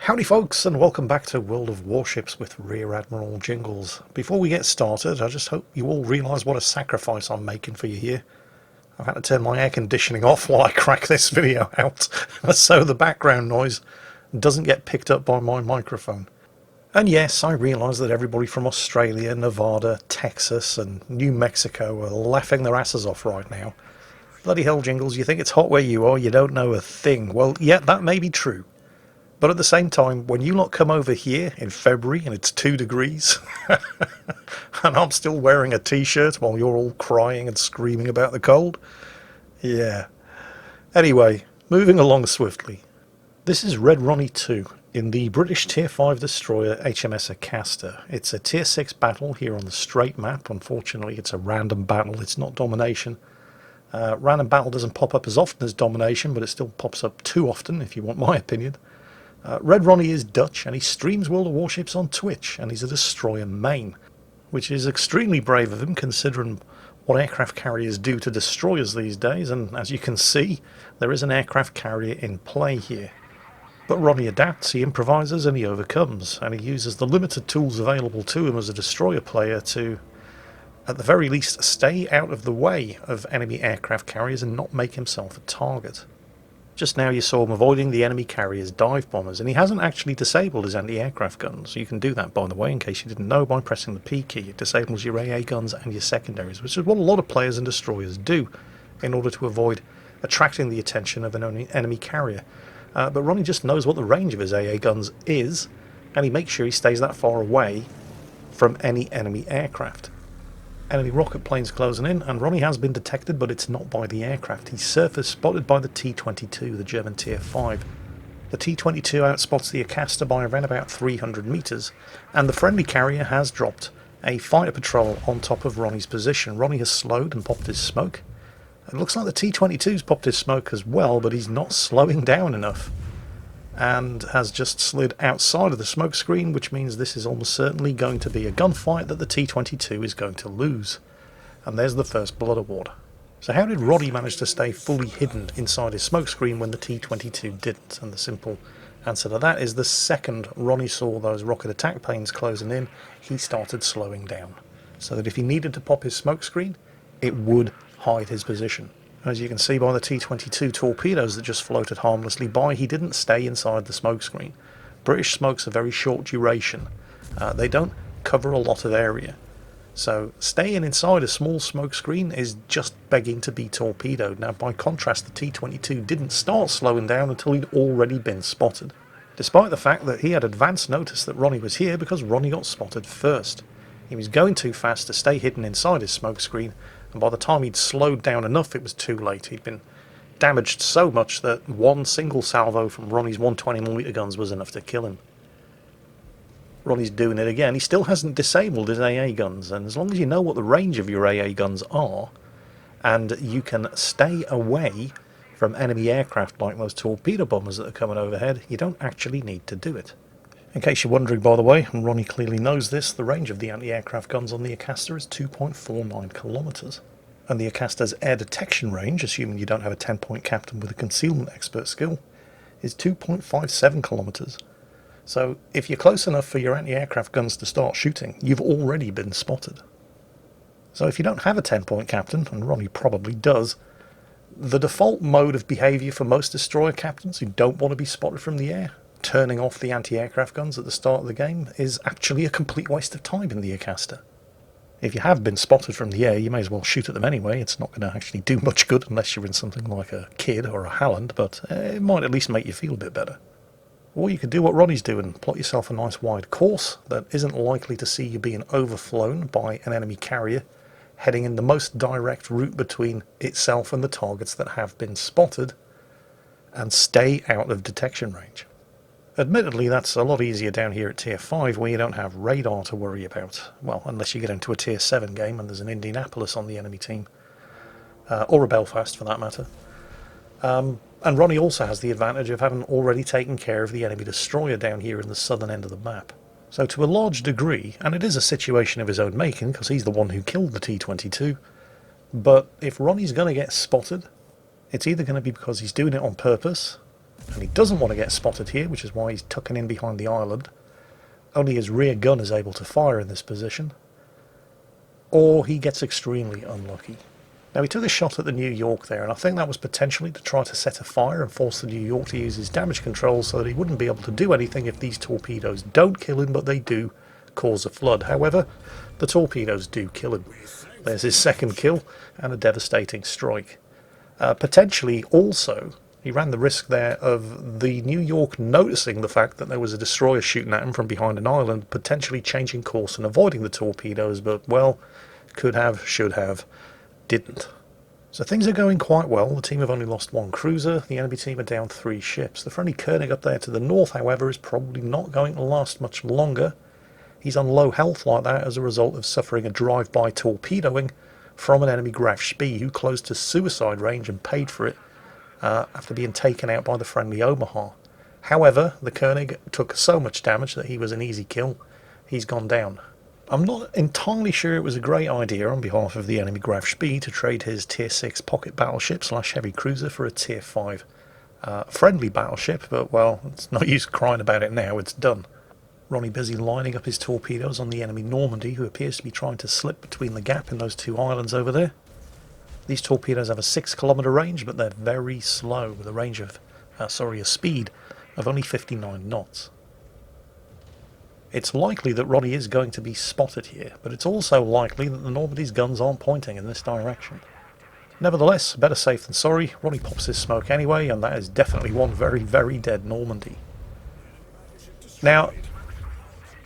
Howdy folks, and welcome back to World of Warships with Rear Admiral Jingles. Before we get started, I just hope you all realise what a sacrifice I'm making for you here. I've had to turn my air conditioning off while I crack this video out, so the background noise doesn't get picked up by my microphone. And yes, I realise that everybody from Australia, Nevada, Texas and New Mexico are laughing their asses off right now. Bloody hell, Jingles, you think it's hot where you are, you don't know a thing. Well, yeah, that may be true. But at the same time, when you lot come over here in February and it's 2 degrees and I'm still wearing a t-shirt while you're all crying and screaming about the cold, yeah. Anyway, moving along swiftly. This is Red Ronie 2 in the British Tier 5 destroyer HMS Acasta. It's a Tier 6 battle here on the straight map. Unfortunately, it's a random battle, it's not domination. Random battle doesn't pop up as often as domination, but it still pops up too often, if you want my opinion. Red Ronie is Dutch and he streams World of Warships on Twitch, and he's a destroyer main, which is extremely brave of him considering what aircraft carriers do to destroyers these days, and as you can see, there is an aircraft carrier in play here. But Ronie adapts, he improvises and he overcomes, and he uses the limited tools available to him as a destroyer player to, at the very least, stay out of the way of enemy aircraft carriers and not make himself a target. Just now you saw him avoiding the enemy carrier's dive bombers, and he hasn't actually disabled his anti-aircraft guns. You can do that, by the way, in case you didn't know, by pressing the P key. It disables your AA guns and your secondaries, which is what a lot of players and destroyers do in order to avoid attracting the attention of an enemy carrier. But Ronie just knows what the range of his AA guns is, and he makes sure he stays that far away from any enemy aircraft. Enemy rocket planes closing in, and Ronie has been detected, but it's not by the aircraft. He's surface spotted by the T-22, the German Tier 5. The T-22 outspots the Acasta by around about 300 metres, and the friendly carrier has dropped a fighter patrol on top of Ronie's position. Ronie has slowed and popped his smoke. It looks like the T-22's popped his smoke as well, but he's not slowing down enough, and has just slid outside of the smoke screen, which means this is almost certainly going to be a gunfight that the T-22 is going to lose. And there's the first blood award. So how did Ronie manage to stay fully hidden inside his smoke screen when the T-22 didn't? And the simple answer to that is the second Ronie saw those rocket attack planes closing in, he started slowing down, so that if he needed to pop his smoke screen, it would hide his position. As you can see by the T-22 torpedoes that just floated harmlessly by, he didn't stay inside the smokescreen. British smokes are very short duration. They don't cover a lot of area. So staying inside a small smokescreen is just begging to be torpedoed. Now, by contrast, the T-22 didn't start slowing down until he'd already been spotted, despite the fact that he had advance notice that Ronie was here because Ronie got spotted first. He was going too fast to stay hidden inside his smokescreen, and by the time he'd slowed down enough, it was too late. He'd been damaged so much that one single salvo from Ronie's 120mm guns was enough to kill him. Ronie's doing it again. He still hasn't disabled his AA guns, and as long as you know what the range of your AA guns are, and you can stay away from enemy aircraft like those torpedo bombers that are coming overhead, you don't actually need to do it. In case you're wondering, by the way, and Ronie clearly knows this, the range of the anti-aircraft guns on the Acasta is 2.49 kilometres. And the Acasta's air detection range, assuming you don't have a 10-point captain with a concealment expert skill, is 2.57 kilometres. So if you're close enough for your anti-aircraft guns to start shooting, you've already been spotted. So if you don't have a 10-point captain, and Ronie probably does, the default mode of behaviour for most destroyer captains who don't want to be spotted from the air, turning off the anti-aircraft guns at the start of the game, is actually a complete waste of time in the Acasta. If you have been spotted from the air, you may as well shoot at them anyway. It's not going to actually do much good unless you're in something like a Kid or a Halland, but it might at least make you feel a bit better. Or you could do what Ronie's doing, plot yourself a nice wide course that isn't likely to see you being overflown by an enemy carrier, heading in the most direct route between itself and the targets that have been spotted, and stay out of detection range. Admittedly, that's a lot easier down here at Tier 5, where you don't have radar to worry about. Well, unless you get into a Tier 7 game and there's an Indianapolis on the enemy team. Or a Belfast, for that matter. And Ronie also has the advantage of having already taken care of the enemy destroyer down here in the southern end of the map. So to a large degree, and it is a situation of his own making, because he's the one who killed the T-22, but if Ronie's going to get spotted, it's either going to be because he's doing it on purpose, And he doesn't want to get spotted here, which is why he's tucking in behind the island. Only his rear gun is able to fire in this position. Or he gets extremely unlucky. Now he took a shot at the New York there, and I think that was potentially to try to set a fire and force the New York to use his damage control so that he wouldn't be able to do anything if these torpedoes don't kill him, but they do cause a flood. However, the torpedoes do kill him. There's his second kill and a devastating strike. Potentially also, he ran the risk there of the New York noticing the fact that there was a destroyer shooting at him from behind an island, potentially changing course and avoiding the torpedoes, but, well, could have, should have, didn't. So things are going quite well. The team have only lost one cruiser. The enemy team are down 3 ships. The friendly Koenig up there to the north, however, is probably not going to last much longer. He's on low health like that as a result of suffering a drive-by torpedoing from an enemy Graf Spee who closed to suicide range and paid for it after being taken out by the friendly Omaha. However, the Koenig took so much damage that he was an easy kill. He's gone down. I'm not entirely sure it was a great idea on behalf of the enemy Graf Spee to trade his Tier 6 pocket battleship / heavy cruiser for a Tier 5 friendly battleship, but, well, it's no use crying about it now, it's done. Ronie busy lining up his torpedoes on the enemy Normandy, who appears to be trying to slip between the gap in those 2 islands over there. These torpedoes have a 6-kilometre range, but they're very slow, with a range of, a speed of only 59 knots. It's likely that Ronie is going to be spotted here, but it's also likely that the Normandy's guns aren't pointing in this direction. Nevertheless, better safe than sorry. Ronie pops his smoke anyway, and that is definitely one very, very dead Normandy. Now,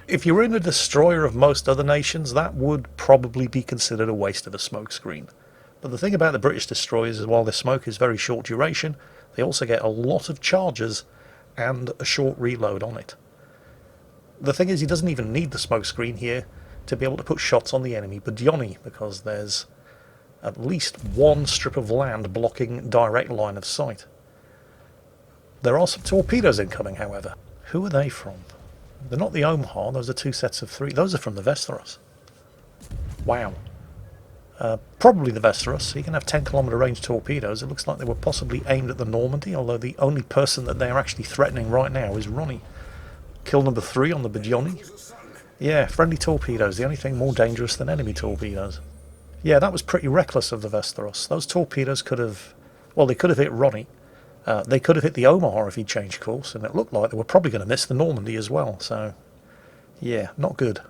if you're in a destroyer of most other nations, that would probably be considered a waste of a smoke screen. But the thing about the British destroyers is while their smoke is very short duration, they also get a lot of charges and a short reload on it. The thing is, he doesn't even need the smoke screen here to be able to put shots on the enemy Badioni, because there's at least one strip of land blocking direct line of sight. There are some torpedoes incoming, however. Who are they from? They're not the Omaha, those are 2 sets of 3. Those are from the Vesteros. Wow. Probably the Vesteros. He can have 10-kilometre range torpedoes. It looks like they were possibly aimed at the Normandy, although the only person that they're actually threatening right now is Ronie. Kill number 3 on the Badioni. Yeah, friendly torpedoes, the only thing more dangerous than enemy torpedoes. Yeah, that was pretty reckless of the Vesteros. Those torpedoes could have... well, they could have hit Ronie. They could have hit the Omaha if he changed course, and it looked like they were probably going to miss the Normandy as well, so... yeah, not good.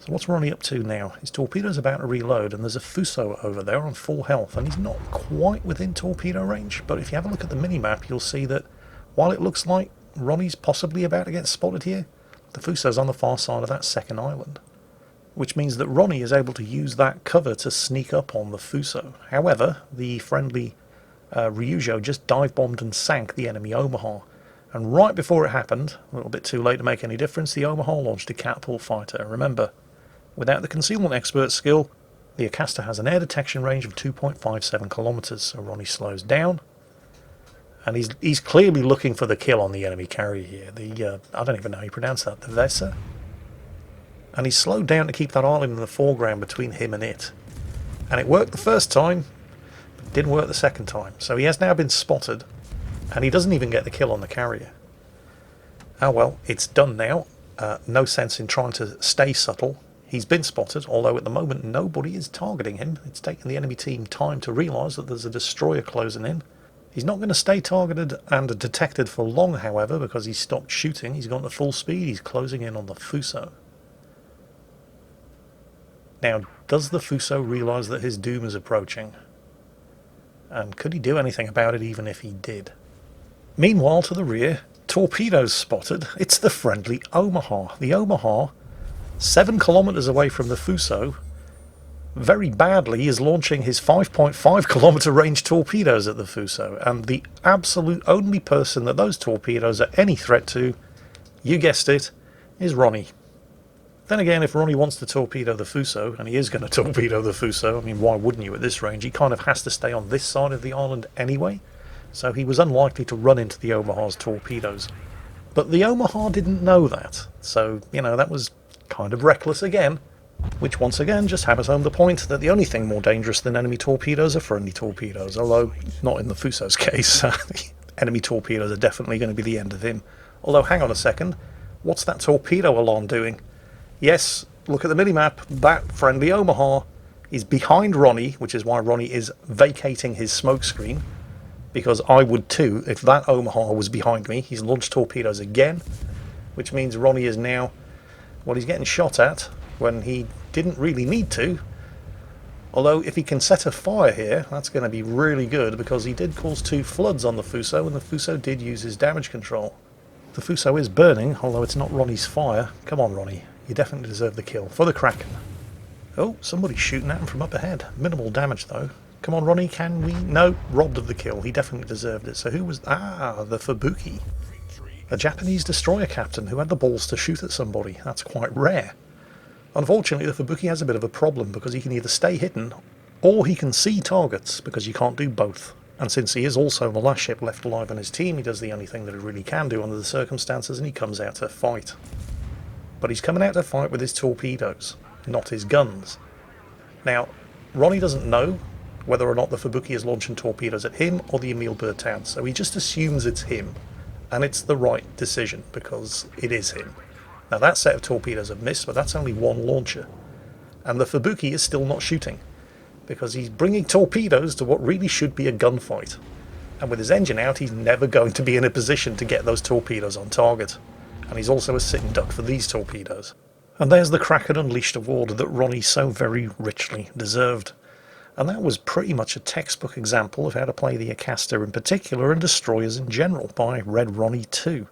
So what's Ronie up to now? His torpedo's about to reload, and there's a Fuso over there on full health, and he's not quite within torpedo range, but if you have a look at the minimap, you'll see that while it looks like Ronie's possibly about to get spotted here, the Fuso's on the far side of that second island, which means that Ronie is able to use that cover to sneak up on the Fuso. However, the friendly Ryujo just dive-bombed and sank the enemy Omaha, and right before it happened, a little bit too late to make any difference, the Omaha launched a catapult fighter. Remember, without the concealment expert skill, the Acasta has an air detection range of 2.57 kilometres, so Ronie slows down, and he's clearly looking for the kill on the enemy carrier here. I don't even know how you pronounce that, the Vesa. And he's slowed down to keep that island in the foreground between him and it. And it worked the first time, but didn't work the second time. So he has now been spotted, and he doesn't even get the kill on the carrier. Oh well, it's done now. No sense in trying to stay subtle. He's been spotted, although at the moment nobody is targeting him. It's taken the enemy team time to realise that there's a destroyer closing in. He's not going to stay targeted and detected for long, however, because he's stopped shooting. He's gone to full speed. He's closing in on the Fuso. Now, does the Fuso realise that his doom is approaching? And could he do anything about it even if he did? Meanwhile, to the rear, torpedoes spotted. It's the friendly Omaha. The Omaha, 7 kilometres away from the Fuso, very badly is launching his 5.5 kilometre range torpedoes at the Fuso, and the absolute only person that those torpedoes are any threat to, you guessed it, is Ronie. Then again, if Ronie wants to torpedo the Fuso, and he is going to torpedo the Fuso, I mean, why wouldn't you at this range? He kind of has to stay on this side of the island anyway, so he was unlikely to run into the Omaha's torpedoes. But the Omaha didn't know that, so, you know, that was kind of reckless again, which once again just hammers home the point that the only thing more dangerous than enemy torpedoes are friendly torpedoes, although not in the Fuso's case. enemy torpedoes are definitely going to be the end of him. Although, hang on a second, what's that torpedo alarm doing? Yes, look at the minimap, that friendly Omaha is behind Ronie, which is why Ronie is vacating his smoke screen, because I would too if that Omaha was behind me. He's launched torpedoes again, which means Ronie is now, well, he's getting shot at when he didn't really need to. Although if he can set a fire here, that's going to be really good, because he did cause 2 floods on the Fuso, and the Fuso did use his damage control. The Fuso is burning, although it's not Ronie's fire. Come on, Ronie, you definitely deserve the kill. For the Kraken. Oh, somebody's shooting at him from up ahead. Minimal damage though. Come on, Ronie, can we? No, robbed of the kill. He definitely deserved it. So who was... Ah, the Fubuki. A Japanese destroyer captain who had the balls to shoot at somebody. That's quite rare. Unfortunately, the Fubuki has a bit of a problem, because he can either stay hidden or he can see targets, because you can't do both. And since he is also the last ship left alive on his team, he does the only thing that he really can do under the circumstances, and he comes out to fight. But he's coming out to fight with his torpedoes, not his guns. Now, Ronie doesn't know whether or not the Fubuki is launching torpedoes at him or the Emil Bertin, so he just assumes it's him. And it's the right decision, because it is him. Now that set of torpedoes have missed, but that's only one launcher. And the Fubuki is still not shooting, because he's bringing torpedoes to what really should be a gunfight. And with his engine out, he's never going to be in a position to get those torpedoes on target. And he's also a sitting duck for these torpedoes. And there's the Kraken Unleashed award that Ronie so very richly deserved. And that was pretty much a textbook example of how to play the Acasta in particular and destroyers in general by Red Ronie 2.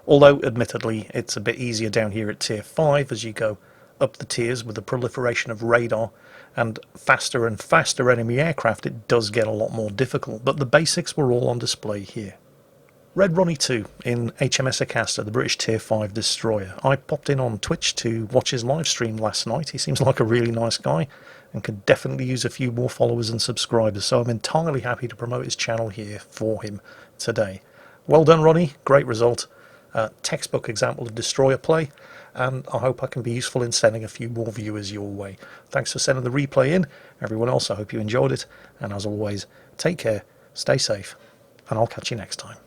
Although, admittedly, it's a bit easier down here at Tier 5 as you go up the tiers with the proliferation of radar and faster enemy aircraft. It does get a lot more difficult, but the basics were all on display here. Red Ronie 2 in HMS Acasta, the British Tier 5 destroyer. I popped in on Twitch to watch his live stream last night. He seems like a really nice guy and could definitely use a few more followers and subscribers, so I'm entirely happy to promote his channel here for him today. Well done, Ronie, great result. Textbook example of destroyer play, and I hope I can be useful in sending a few more viewers your way. Thanks for sending the replay in. Everyone else, I hope you enjoyed it, and as always, take care, stay safe, and I'll catch you next time.